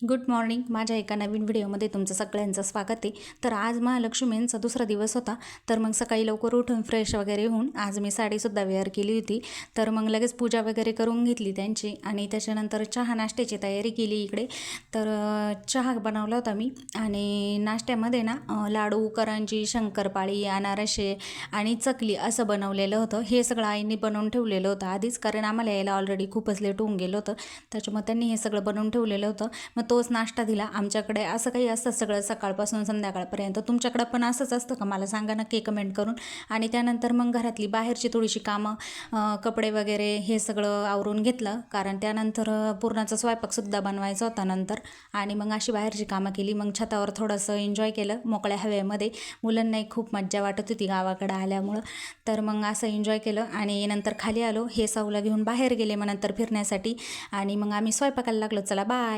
Good morning. माझ्या एका नवीन व्हिडिओमध्ये तुमचं सगळ्यांचं स्वागत आहे. तर आज महालक्ष्मींचा दुसरा दिवस होता. तर मग सकाळी लवकर उठून फ्रेश वगैरे होऊन आज मी साडीसुद्धा वेअर केली होती. तर मग लगेच पूजा वगैरे करून घेतली त्यांची आणि त्याच्यानंतर चहा नाश्त्याची तयारी केली इकडे. तर चहा बनवला होता मी आणि नाश्त्यामध्ये ना लाडू, करंजी, शंकरपाळी, अनारसे आणि चकली असं बनवलेलं होतं. हे सगळं आईने बनवून ठेवलेलं होतं आधीच, कारण आम्हाला यायला ऑलरेडी खूपच लेट होऊन गेलं होतं. त्याच्यामुळे त्यांनी हे सगळं बनवून ठेवलेलं होतं. मग तोच नाश्ता दिला. आमच्याकडे असं काही असतं सगळं सकाळपासून संध्याकाळपर्यंत. तुमच्याकडं पण असंच असतं का? मला सांगा नक्की कमेंट करून. आणि त्यानंतर मग घरातली बाहेरची थोडीशी कामं, कपडे वगैरे हे सगळं आवरून घेतलं, कारण त्यानंतर पुरणाचा स्वयंपाकसुद्धा बनवायचा होता नंतर. आणि मग अशी बाहेरची कामं केली. मग छतावर थोडंसं एन्जॉय केलं मोकळ्या हवेमध्ये. मुलांनाही खूप मज्जा वाटत होती गावाकडं आल्यामुळं. तर मग असं एन्जॉय केलं आणि नंतर खाली आलो. हे साऊला घेऊन बाहेर गेले मग नंतर फिरण्यासाठी. आणि मग आम्ही स्वयंपाकाला लागलो. चला बाय.